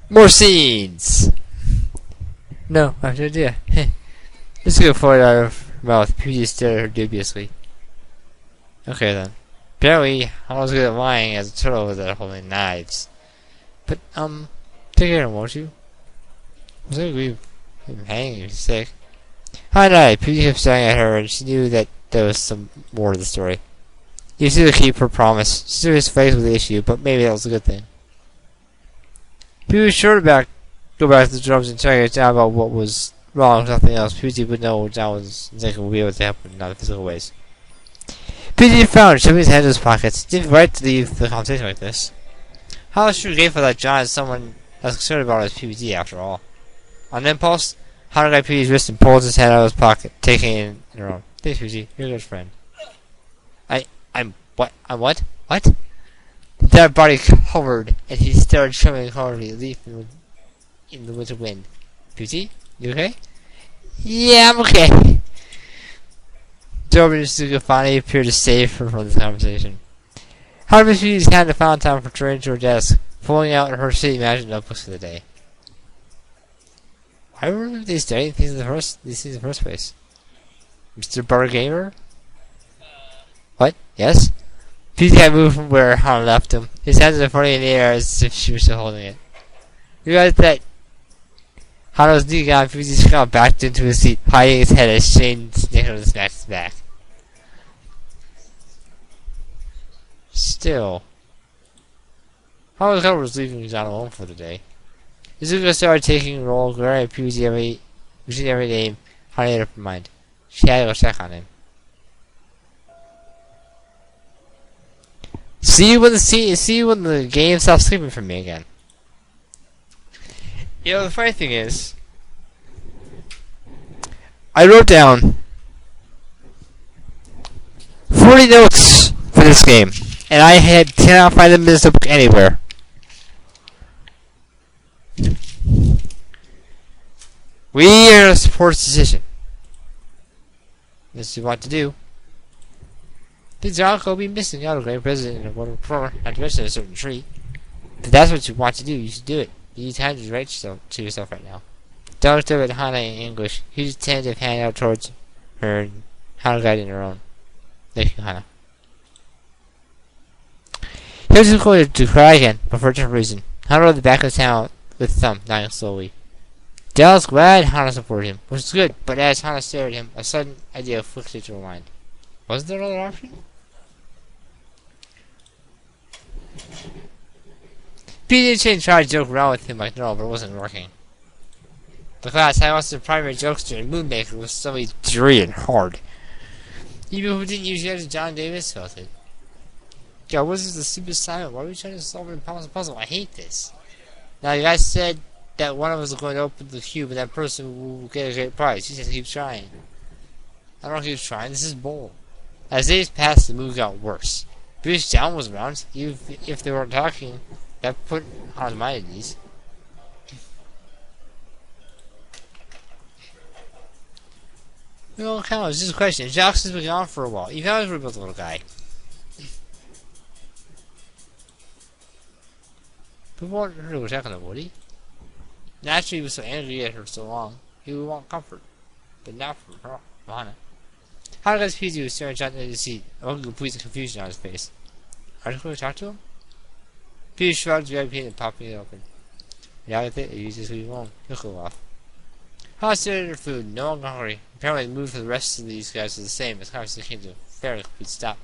More scenes! No, I have no idea. Let's go for it out of her mouth. PG stared at her dubiously. Okay then. Apparently, I was good at lying as a turtle was at holding knives. But, take care, won't you? I was agree with him hanging if he's sick. Hi, night. PG kept staring at her, and she knew that there was some more to the story. He seemed to keep her promise. She knew his face was the issue, but maybe that was a good thing. PG was sure to go back to the drums and check it out about what was wrong with nothing else. PG would know what John was thinking would be able to help in other physical ways. PG found, shoving his hands in his pockets. He didn't right to leave the conversation like this. How was she grateful that John is someone that's concerned about his PVD after all? On impulse, Hana got PVD's wrist and pulled his hand out of his pocket, taking it in her own. Thanks, PVD. You're a good friend. I'm what? I'm what? What? The entire body covered, and he started trembling horribly, leaf in the winter wind. PVD? You okay? Yeah, I'm okay. Dorman and Suga finally appeared to save her from this conversation. How did Miss hand the found time for returning to her desk, pulling out her sheet imagined notebooks for the day? Why were they studying these things in the first place? Mr. Bargamer? What? Yes? PZ had moved from where Hana left him. His hands were floating in the air as if she was still holding it. He realized that Hana was kneeling down. PZ got backed into his seat, hiding his head as Shane snicked on his back. Still, Hana's was leaving John alone for the day. Izuka started taking a role, glaring at PZ every name. Hana made up her mind. She had to go check on him. See you when the game stops sleeping for me again. You know, the funny thing is, I wrote down 40 notes for this game, and I cannot find them in this book anywhere. We are a sports decision. This is what to do. Things are going to be missing out of great president and one performer, not to mention a certain tree. If that's what you want to do, you should do it. You need time to write to yourself right now. Don't look at Hana in English. He just tentative hand out towards her and Hana guiding her own. Thank you, Hana. He was going to cry again, but for a different reason. Hana rode the back of the town with thumb, nodding slowly. Dale was glad Hana supported him, which was good, but as Hana stared at him, a sudden idea flicked into her mind. Wasn't there another option? PJ tried to joke around with him like normal, but it wasn't working. The class had lots of primary jokester and Moonmaker was suddenly dreary and hard. Even who didn't usually have John Davis felt it. God, what is this the stupid assignment? Why are we trying to solve an impossible puzzle? I hate this. Now, you guys said that one of us is going to open the cube and that person will get a great prize. You just keep trying. I don't keep trying. This is bull. As days passed, the mood got worse. British Down was around. Even if they weren't talking, that put on my at ease. No, come on, it's just a question. Jocks has been gone for a while. You can always worry about the little guy. People want her to attack on him, would he? Naturally, he was so angry at her so long. He would want comfort. But not from her, Hana. Hana got his was staring John in his seat, a look of complete confusion on his face. Are you going to talk to him? Peter shrugged, grabbing it and popping it open. Yeah, with it, you just leave alone. He'll cool off. Hana stared at her food, no longer hungry. Apparently, the mood for the rest of these guys was the same as conversation came to a fairly complete stop.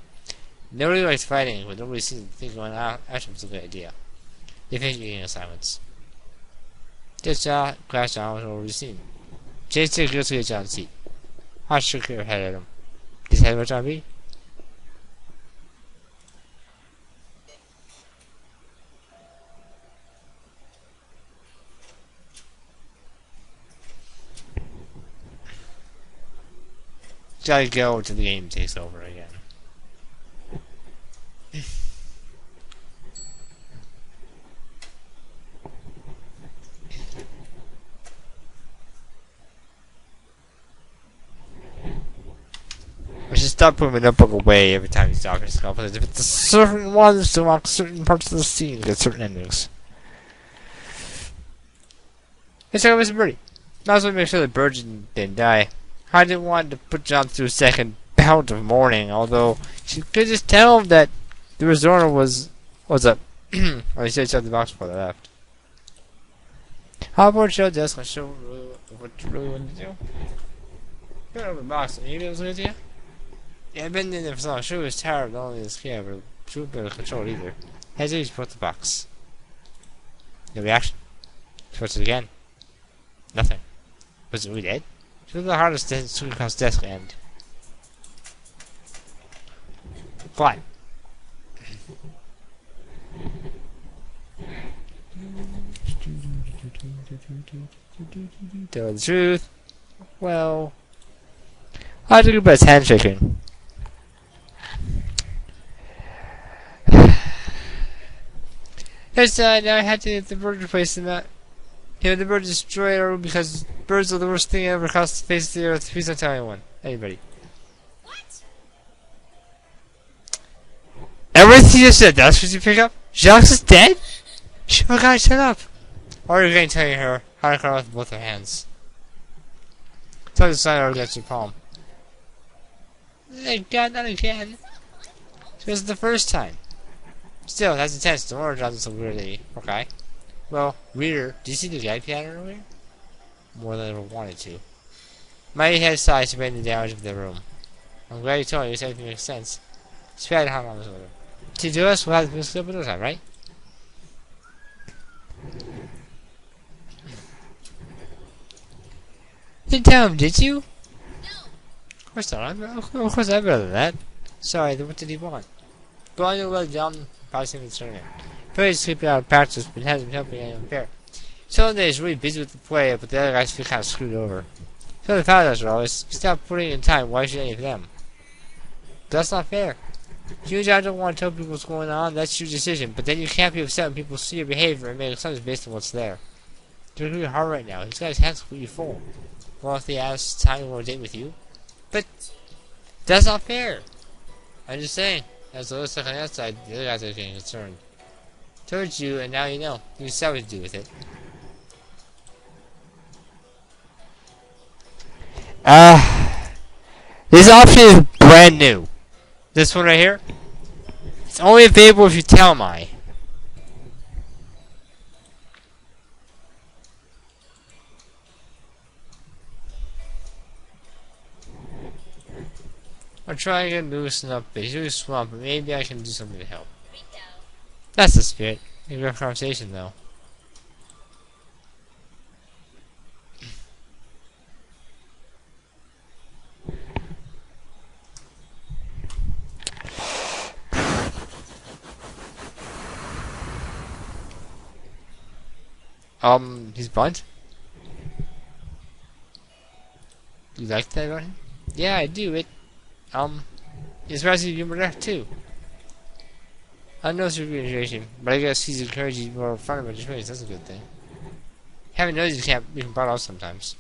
Nobody likes fighting, but nobody seems to think going out after was a good idea. They finished eating in silence. This class John was already seen. Jay took guilty at John's seat. Hana shook her head at him. Is that what John be? Gotta go until the game takes over again. I should stop putting my notebook away every time these doctors come, because if it's a certain ones to walk certain parts of the scene, get certain endings. Hey, check out Mr. Birdie. Might as well make sure the bird didn't die. I didn't want to put John through a second bout of mourning, although she could just tell him that the resort was up. Or he said shut the box before they left. How about show desk and show what you really want to do? Put it over the box. Are you able to look at you? Yeah, I've been in there for so long. She was tired of not only this camera, but she wouldn't be able to control it either. As you put the box. No reaction. Puts it again. Nothing. Was it really dead? She was the hardest to swing across the desk and fly. Tell the truth. Well, I took a bit of handshaking. Yes, now I had to get the bird replaced in that. You know, the bird destroyed our room because birds are the worst thing ever across the face of the earth. Please don't tell anyone. Anybody. What? Everything you said, that's what you pick up? Jacques is dead? Oh my god, shut up. Or you're going to tell her how to cut off with both her hands. Tell the sign over against your palm. Thank God, not again. It was the first time. Still, that's intense. Don't worry, John's so weirdly. Okay. Well, reader, did you see the gag pattern earlier? More than I ever wanted to. My head sighs to the damage of the room. I'm glad you told me, because everything makes sense. Spad how long was over. To do us, we'll have to miss another time, right? Didn't tell him, did you? No. Of course not. Of course I'm better than that. Sorry, then what did he want? Go on your way down, probably seeing concerning. Pretty sleeping out of practice, but hasn't been helping anyone fair. Sunday is really busy with the play, but the other guys feel kind of screwed over. So the fathers are always, stop putting in time, why should any of them? That's not fair. You and I don't want to tell people what's going on, that's your decision, but then you can't be upset when people see your behavior and make assumptions based on what's there. You're really hard right now, he's got his hands completely full. Well, if he asks time to go on a date with you. But that's not fair. I'm just saying, as the looks like on the outside, the other guys are getting concerned. Told you, and now you know. You decide what to do with it. This option is brand new. This one right here. It's only available if you tell me. I'll try and loosen up, but he's really swamped, but maybe I can do something to help. That's the spirit. Maybe a conversation, though. He's bunt? You like that about him? Yeah, I do. It's surprising you remember that, too. I know it's reiteration, but I guess he's encouraging you more fun about your ways. That's a good thing. Having knows you can brought out sometimes.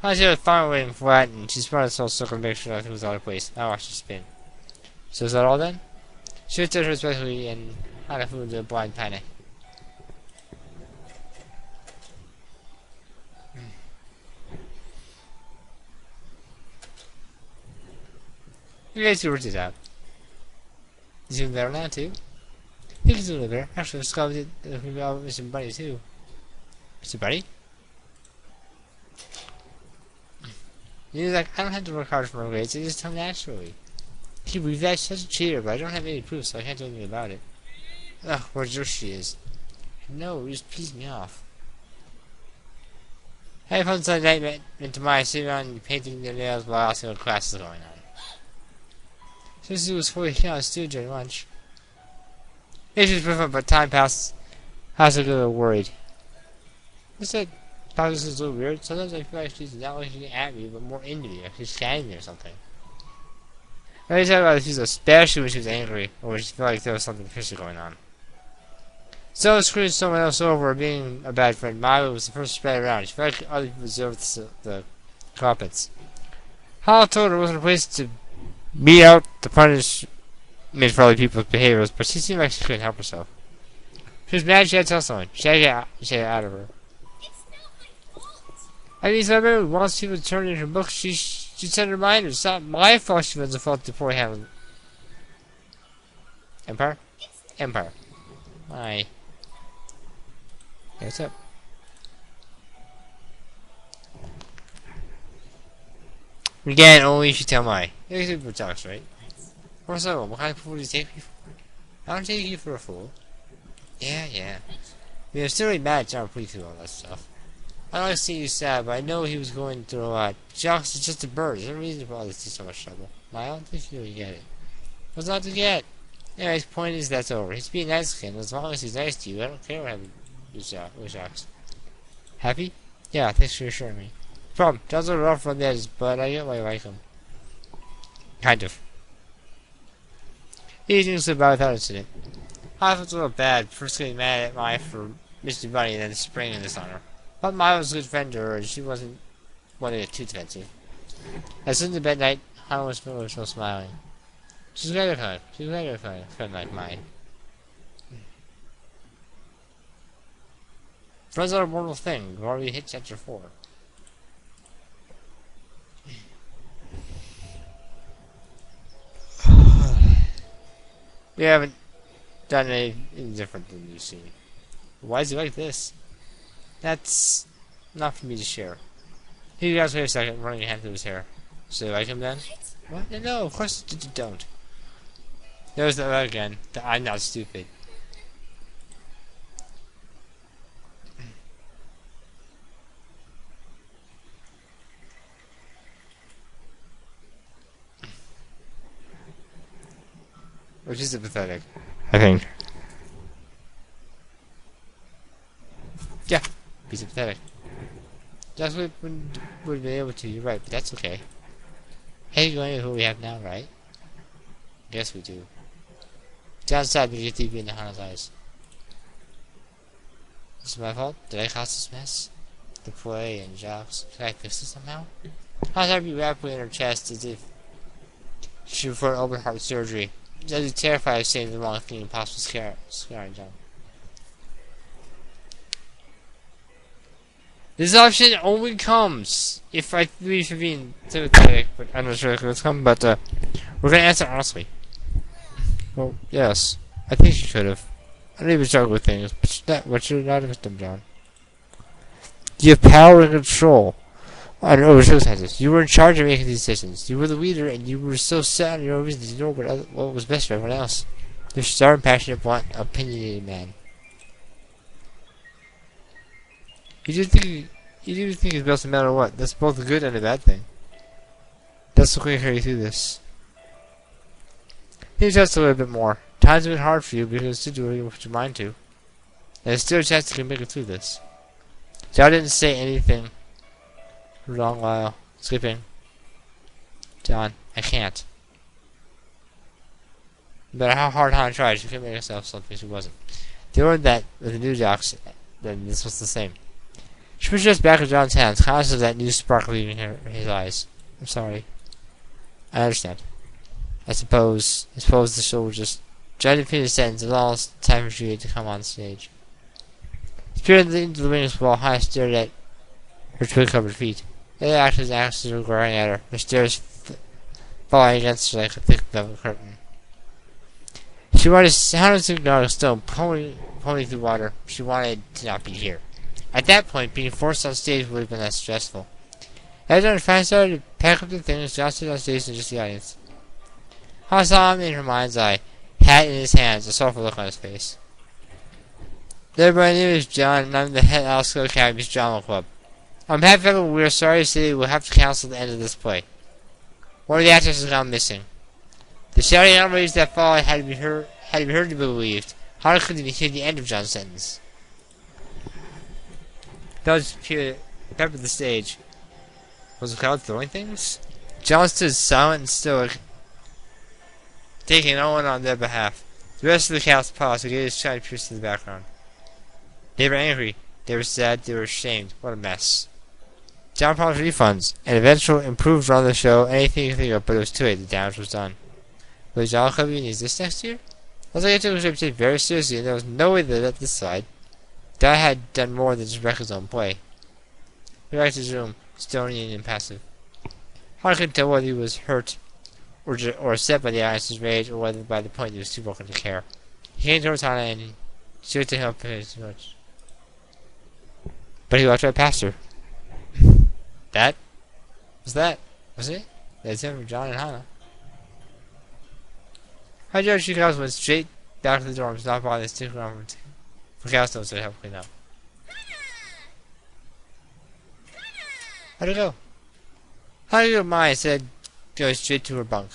I was here far away and flat, and she's brought us all circle to make sure nothing was out of place. I watched her spin. So is that all then? She looked at her especially and had a food with a blind panic. You guys see where it's at. He's doing better now too. I think he's doing better. Actually, I discovered it Mr. Bunny too. Mr. Bunny? He's like, I don't have to work hard for my grades, they just come naturally. He believes that's such a cheater, but I don't have any proof, so I can't do anything about it. Ugh, where she is. No, you just pissed me off. I had fun Sunday night into my sitting around painting their nails while asking what class is going on. Since it was 40 hours still during lunch. It was different, but time passed. I was a little worried. I said, this is a little weird. Sometimes I feel like she's not looking at me, but more into me, like she's scanning me or something. Every time about she's especially when she was angry, or when she felt like there was something fishy going on. So screwing someone else over or being a bad friend, Milo was the first to spread around. She felt like other people observed the carpets. Hal told her it wasn't a place to beat out the punishment for other people's behaviors, but she seemed like she couldn't help herself. She was mad she had to tell someone. She had to get it out of her. It's not my fault. I mean, so everyone wants people to turn in her book. She sent a reminder. It's not my fault she was the fault to poor handle. Empire? Empire. Hi. Hey, what's up? Again, only if you tell my. You're super talks, right? Or so, what kind of fool do you take me for? I don't take you for a fool. Yeah. I mean, I'm still really mad at John Police and all that stuff. I don't like seeing you sad, but I know he was going through a lot. Jocks is just a bird. There's no reason to bother see so much trouble. I don't think you really get it. What's not to get? Anyways, point is that's over. He's being nice again. As long as he's nice to you, I don't care what happened with Jocks. Happy? Yeah, thanks for reassuring me. Problem, John's a little rough on the edges, but I get why I like him. Kind of. Eating so bad without incident. I felt a little bad, first getting mad at Mai for Mr. Bunny and then spraying this on her. But Mai was a good friend to her, and she wasn't wanting it too defensive. As soon as the bed night, Hana was still smiling. She's glad to find. She's glad to find a friend like mine. Friends are a wonderful thing. We've already hit chapter 4. We haven't done anything different than you've seen. Why is he like this? That's not for me to share. He guys wait a second, running a hand through his hair. So you like him then? What? No, of course you don't. There's that again. I'm not stupid. Which is pathetic, I think. Yeah, be sympathetic. Just wouldn't be able to, you're right, but that's okay. Hey, going with who we have now, right? Yes, we do. Downside, we get TV in the Hana's eyes. Is it my fault? Did I cause this mess? The play and jocks. Can I fix it somehow? Hana's heart beat rapidly in her chest as if she was for an open heart surgery. I'd be terrified of saying the wrong thing and possibly scaring John. This option only comes if I leave for being sympathetic, but I'm not sure if it's coming, but we're gonna answer honestly. Well, yes. I think she should have. I don't even struggle with things, but you're not a victim, John. You have power and control on over circumstances. You were in charge of making these decisions. You were the leader, and you were so set on your own reasons you know what was best for everyone else. You're a star and passionate, blunt, opinionated man. You do think it's best no matter what. That's both a good and a bad thing. That's what will carry you through this. Think just a little bit more. Times have been hard for you because you do what you put your mind to. And there's still a chance you can make it through this. So I didn't say anything for a long while. Skipping. John, I can't. No matter how hard Hana tried, she couldn't make herself something she wasn't. They learned that with the new jocks, then this was the same. She pushed us back in John's hands, conscious of that new spark leaving his eyes. I'm sorry. I understand. I suppose the show was just trying to finish the sentence. It was almost time for Julia to come on stage. Spearing into the wings while Hana stared at her twig-covered feet. The other actors were glaring at her, their stares falling against her like a thick velvet curtain. She wanted to ignore a stone pulling through water. She wanted to not be here. At that point, being forced on stage would have been less stressful. As John finally started to pack up the things, John stood on stage and just the audience. Hana saw him in her mind's eye, hat in his hands, a sorrowful look on his face. My name is John, and I'm the head of Asagao Academy's drama club. I'm happy that we are sorry to say we'll have to cancel the end of this play. One of the actors has gone missing. The shouting and outrage that followed had to be heard to be believed. Hana couldn't even hear the end of John's sentence. Those appeared at the stage. Was the crowd throwing things? John stood silent and stoic, taking no one on their behalf. The rest of the cast paused to get his shine pierced to the background. They were angry, they were sad, they were ashamed. What a mess. John promised refunds, and eventual improved run of the show, anything you can think of, but it was too late, the damage was done. Will the John Club use this next year? I was like, I took his reputation very seriously, and there was no way that this side. Dad had done more than just wreck his own play. He back to his room, stony and impassive. Hana couldn't tell whether he was hurt or upset by the Ice's rage, or whether by the point he was too broken to care. He came towards Hana and she looked at him too much. But he walked right past her. That? Was it? That's him from John and Hana. Hydro Shikawa went straight back to the dorms, not bothering to stick around for Calstone so to help clean up. How'd it go? How did you mind? Said going straight to her bunk.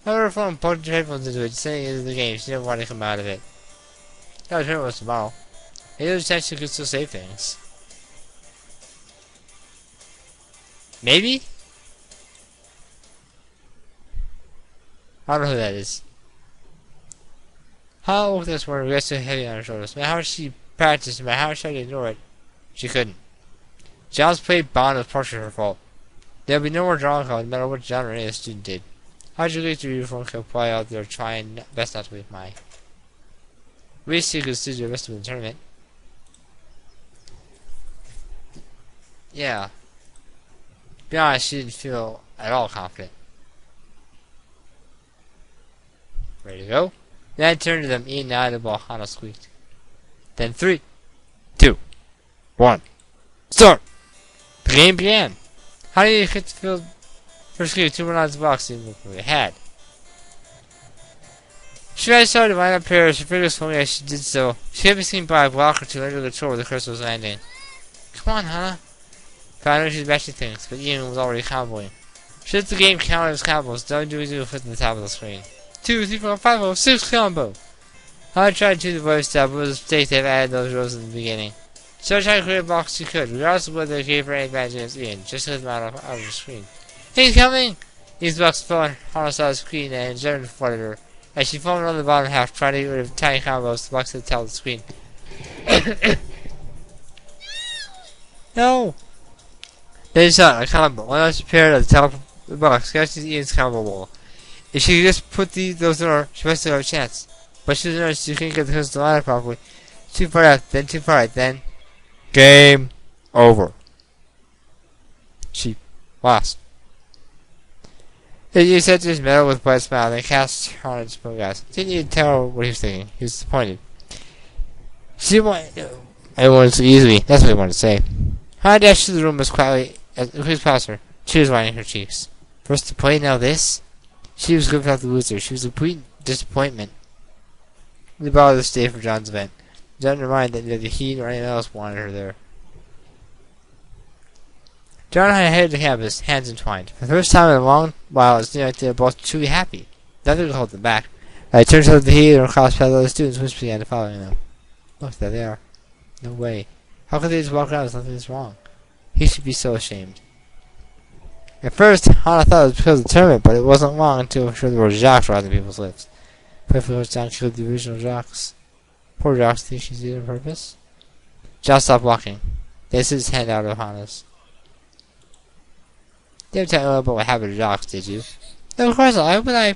However, her phone plugged her headphones into it, sending it into the game. She didn't want to come out of it. That was her was tomorrow. Maybe there's a chance she could still save things. Maybe? I don't know who that is. How old this morning rests so heavy on her shoulders. No matter how she practiced, no matter how she tried to ignore it, she couldn't. John's played Bond was partially her fault. There would be no more drawing call, no matter what John or any other student did. How'd you leave the uniform kept play out there trying best not to leave my. At least she could still do the rest of the tournament. Yeah. To be honest, she didn't feel at all confident. Ready to go? Then I turned to them, eating out of the ball. Hana squeaked. Then 3, 2, 1, start! The game began. How did you hit the field? First kick, 2 runs box, didn't look like it had. She tried to to line up pairs, her fingers swung as she did so. She had been seen by a block or two under the control where the cursor was landing. Come on, Hana. Found out she's matching things, but Ian was already comboing. She let the game count as combos, don't do a foot at the top of the screen. 2, 3, 4, 5, 0, 6 combo! Hana tried to do the voice step, but it was a mistake to have added those rows in the beginning. So I tried to clear a box she could, regardless of whether it gave her any advantage against Ian, just to get them out of the screen. He's coming! These boxes fell on Hana saw the screen and Jen flooded her. As she foamed on the bottom half, trying to get rid of tiny combos, the box at the top of the screen. No! Then she saw a combo. One else appeared at the top of the box, catching Ian's combo wall. If she could just put those in her, she might still have a chance. But she noticed she couldn't get the crystal line properly. Too far left, then too far right, then... Game over. She lost. He said to his medal with a bright smile, then cast her on his eyes. Didn't even tell what he was thinking. He was disappointed. She didn't want everyone so easily. That's what he wanted to say. Hana dashed through the room as quickly as possible. She was whining her cheeks. First to play, now this? She was good without the loser. She was a complete disappointment. They borrowed this day for John's event. John reminded that neither he nor anyone else wanted her there. John and I headed to campus, hands entwined. For the first time in a long while, it seemed like they were both truly happy. Nothing could hold them back. I turned toward the heat and crossed past other students, which began to following them. Look, there they are. No way. How could they just walk around as nothing is wrong? He should be so ashamed. At first, Hana thought it was because of the tournament, but it wasn't long until sure the word Jacques rising to people's lips. Playfully goes down killed the original Jacques. Poor Jacques thinks she's doing it on purpose. John stopped walking. Then slid his hand out of Hana's. You didn't tell me about what happened to Jacques, did you? No, of course not. Why would I?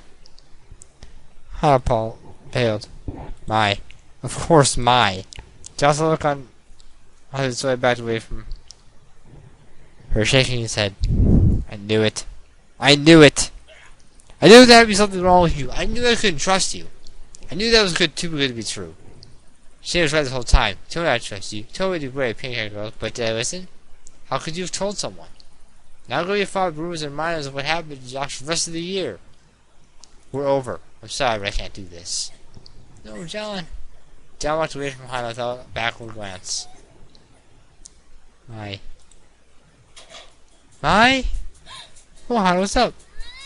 Hana paled. My. Of course, my. Johnson looked on his way back away from her, shaking his head. I knew it. I knew it. I knew there would be something wrong with you. I knew I couldn't trust you. I knew that was too good to be true. She was right the whole time. Told me I trust you. Told me to wear a pink-haired girl, but did I listen? How could you have told someone? Now go your father rumors and reminders of what happened to Josh for the rest of the year. We're over. I'm sorry, but I can't do this. No, John. John walked away from Hana without a backward glance. My? Oh, Hana, what's up?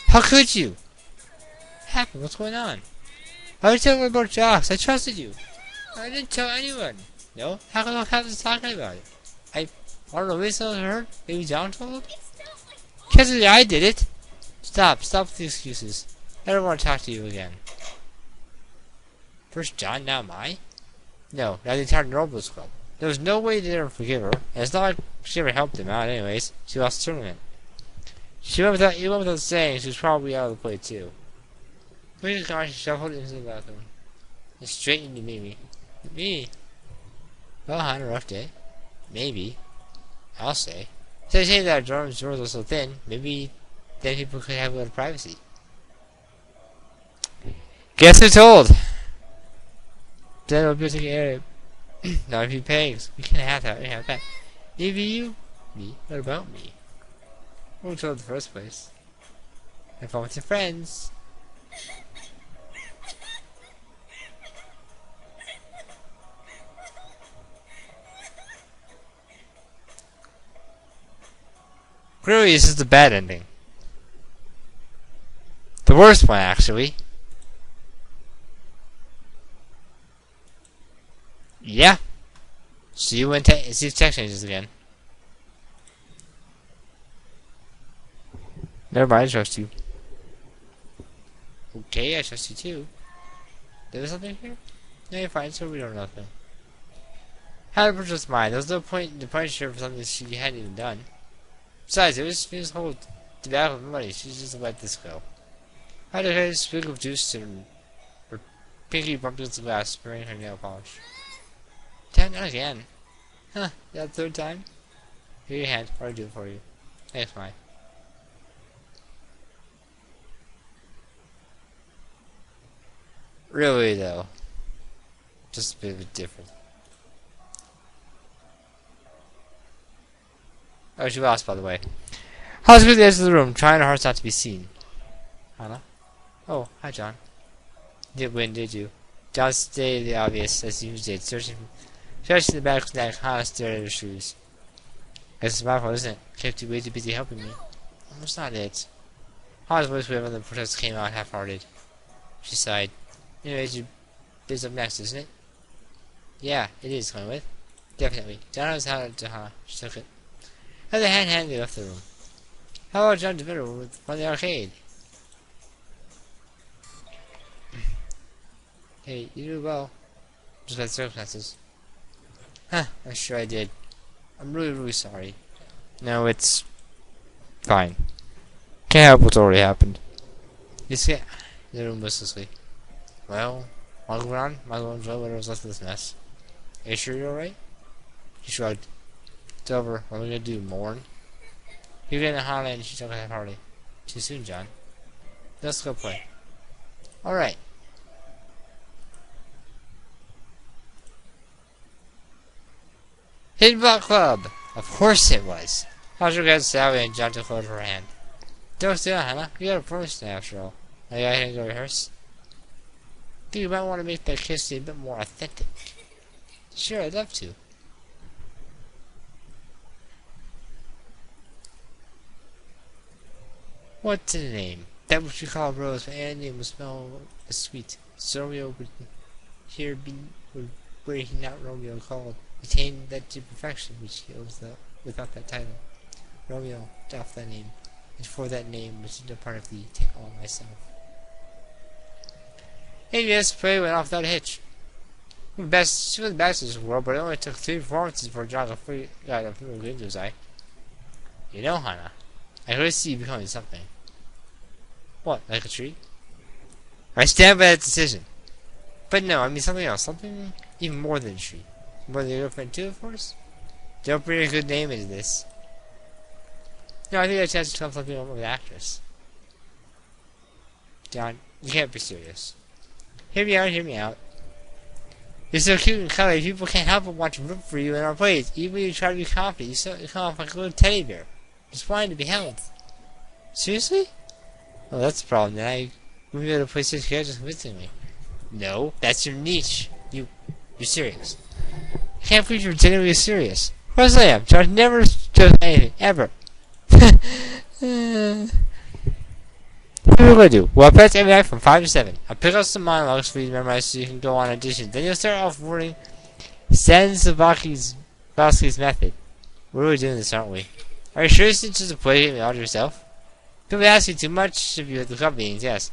How could you? What happened? What's going on? I was telling you about Josh. I trusted you. I didn't tell anyone. No? How come I have talking about it? I don't know. Maybe someone heard? Maybe John told? Because I did it. Stop with the excuses. I don't want to talk to you again. First John, now Mai? No, now the entire Nobles Club. There was no way to ever forgive her, and it's not like she ever helped him out anyways. She lost the tournament. She went without saying she was probably out of the play too. Quickly gone, she shuffled into the bathroom. And straight into Mimi. Me? Well, I had a rough day. Maybe. I'll say. So they say that dorms doors are so thin, maybe then people could have a little privacy. Guess who told? Then it'll be taking care of it. Not if you pay. We can't have that. We can't have that. Maybe you? Me? What about me? Who told in the first place? Have fun with your friends. Clearly, this is the bad ending. The worst one, actually. Yeah. See you when see if text changes again. Never mind, I trust you. Okay, I trust you too. There was something here? No, you're fine, so we don't know nothing. How to purchase mine? There was no point in the punish her for something she hadn't even done. Besides, it was this whole tobacco money. She just let this go. How did her sprig of juice and her pinky bumped against the glass, spraying her nail polish. Damn, not again. Huh, that third time? Here your hand, I'll do it for you. Thanks, Mike. Really, though. Just a bit of a difference. Oh, she lost, by the way. I was good at the edge of the room, trying her hardest not to be seen. Hannah? Oh, hi, John. Didn't win, did you? John stated the obvious, as he usually did, searching the bag of snack. Hannah stared at her shoes. Guess it's my fault, isn't it? Kept you way too busy helping me. That's not it. Hannah's voice waved when the protest came out half-hearted. She sighed. Anyways, your biz up next, isn't it? Yeah, it is, going with. Definitely. John knows how to Hannah. She took it. As a hand, they left the room. How about John DeVito from the arcade? Hey, you did well. Just by the circumstances. Huh, I'm sure I did. I'm really, really sorry. No, it's fine. Can't help what's already happened. You see, the room listlessly. Well, wanna go on? Might as well enjoy whatever's left of this mess. Are you sure you're alright? He shrugged. It's over. What are we gonna do? Mourn? He ran to Hannah and she took a party. Too soon, John. Let's go play. Alright. Hidden Block Club! Of course it was. How's got Sally and John took hold of her hand. Don't stay on, Hannah. You got a promise after all. Are you going to go rehearse? I think you might want to make that kiss a bit more authentic. Sure, I'd love to. What's the name? That which you call a rose, but any name will smell as sweet. So Romeo would here be where he not Romeo called, attained that to perfection which he owes without that title. Romeo, doff that name, and for that name which is no part of thee, take all myself. And yes, play went off without a hitch. She was the best in this world, but it only took 3 performances before John got a few into his eye. You know, Hannah, I really see you becoming something. What, like a tree? I stand by that decision. But no, I mean something else. Something even more than a tree. More than your girlfriend too, of course? Don't bring a good name into this. No, I think I have a chance to become something of an actress. John, you can't be serious. Hear me out, hear me out. You're so cute and cuddly, people can't help but want to root for you in our plays. Even when you try to be confident, you come off like a little teddy bear. Just wanting to be held. Seriously? Oh, that's the problem. Then I wouldn't be able to play such characters convincingly. No, that's your niche. You're serious. I can't believe you're genuinely serious. Of course I am. George never does anything, ever. What are we going to do? Well, I press every night from 5 to 7. I'll pick up some monologues for you to memorize so you can go on audition. Then you'll start off wording San Sabaki's method. We're really doing this, aren't we? Are you sure it's just a play game all to yourself? People ask you too much of you at the club meetings, yes.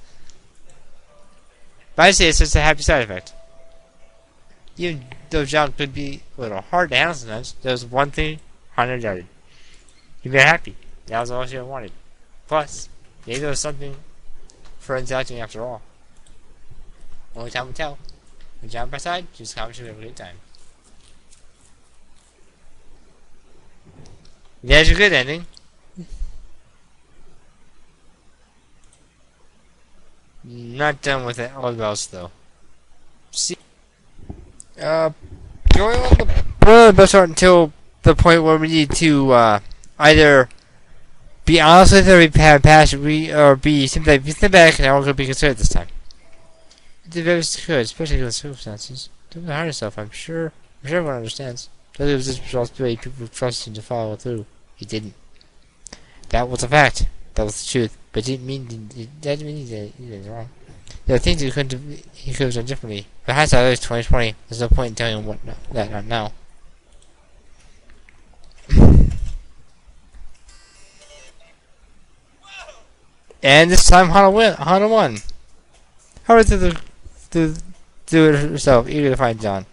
But I say it's just a happy side effect. Even though John could be a little hard to handle sometimes, there was one thing Hannah doubted. He made her happy. That was all she wanted. Plus, maybe there was something friends acting after all. Only time will tell. When John by side, she was confident she would have a good time. That's a good ending. Not done with it all else though. See, going on the best art until the point where we need to either be honest with her, be passionate, or be sympathetic, and all going to be considered this time. It's very good, especially in the circumstances. Don't hurt yourself. I'm sure everyone understands. It was his responsibility. People trusted him to follow through. He didn't. That was a fact. That was the truth. But it didn't mean he did it wrong. There are things he could have done differently. But hindsight is 2020. There's no point in telling him that not now. And this time Hana won. Hana do it herself, eager to find John.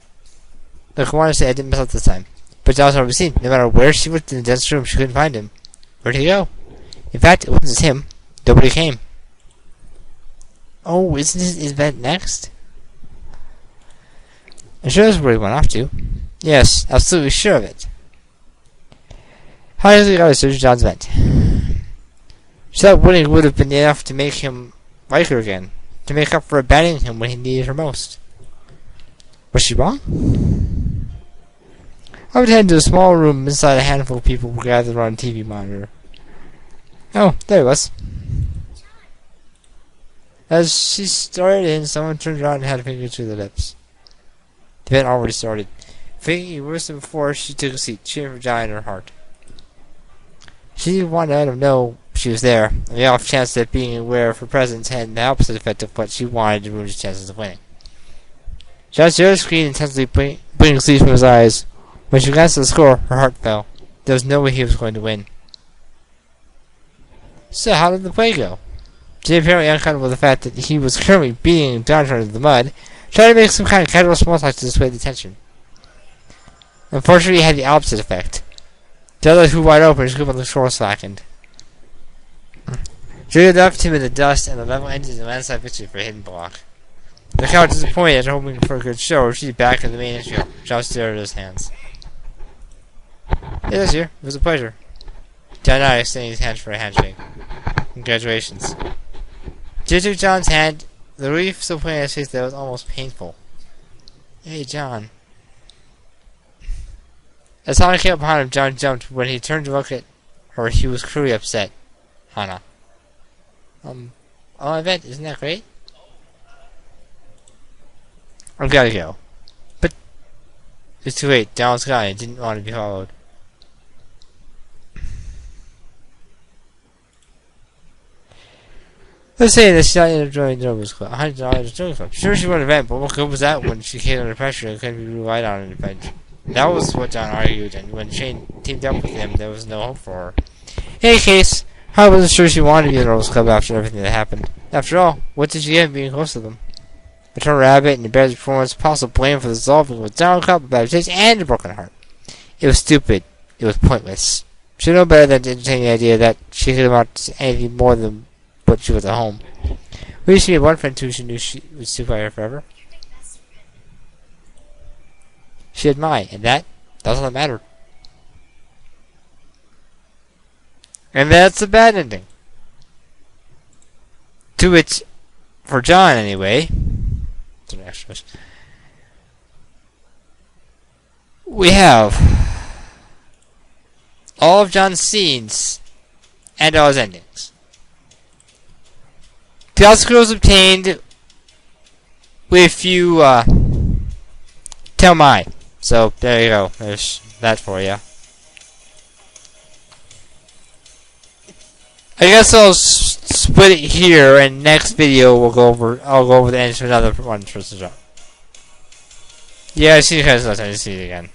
The commander said I didn't mess up this time. But John's already seen. No matter where she went in the dense room, she couldn't find him. Where'd he go? In fact, it wasn't just him. Nobody came. Oh, is that next? I'm sure that's where he went off to. Yes, absolutely sure of it. How did he go to search John's vent? She thought winning would have been enough to make him like her again. To make up for abandoning him when he needed her most. Was she wrong? I would head to a small room inside a handful of people gathered around a TV monitor. Oh, there he was. As she started in, someone turned around and had a finger to their lips. The event already started. Thinking worse than before, she took a seat, cheering for John in her heart. She wanted to let him know she was there, and the off chance that being aware of her presence had the opposite effect of what she wanted to ruin his chances of winning. John stared at the screen intensely, blinking sleep from his eyes. When she glanced at the score, her heart fell. There was no way he was going to win. So how did the play go? Jay, apparently uncomfortable with the fact that he was currently beating John into the mud, tried to make some kind of casual small talk to dissuade the tension. Unfortunately, it had the opposite effect. The others were wide open, his grip on the shore slackened. Jay left him in the dust, and the level ended in a landslide victory for a hidden block. The crowd disappointed after hoping for a good show, received back in the main infield. John stared at his hands. Hey, this year. It was a pleasure. John nodded, extending his hand for a handshake. Congratulations. Jay took John's hand, the relief so plain in his face that it was almost painful. Hey, John. As Hana came up behind him, John jumped. When he turned to look at her, he was cruelly upset. Hana. I bet, isn't that great? I've gotta go. But it's too late. John's gone. I didn't want to be followed. Let's say that she's not enjoying the Nobles Club. $100 club. Sure, she won an event, but what good was that when she came under pressure and couldn't be relied on in the bench? That was what John argued, and when Shane teamed up with him, there was no hope for her. In any case, I wasn't sure she wanted to be in the Nobles Club after everything that happened. After all, what did she get being close to them? A torn rabbit and embarrassing performance, possible blame for the dissolving with down cup, a bad taste, and a broken heart. It was stupid. It was pointless. She knew better than to entertain the idea that she could amount to anything more than what she was at home. We used to be one friend who she knew she would stick by her forever. She had mine, and that's all that mattered. And that's a bad ending. To which, for John anyway, we have all of John's scenes and all his endings. The Oscar was obtained if you tell mine. So there you go. There's that for you. I guess I'll split it here, and next video I'll go over the end to another one for the job. Yeah, I see you guys last time. I see you again.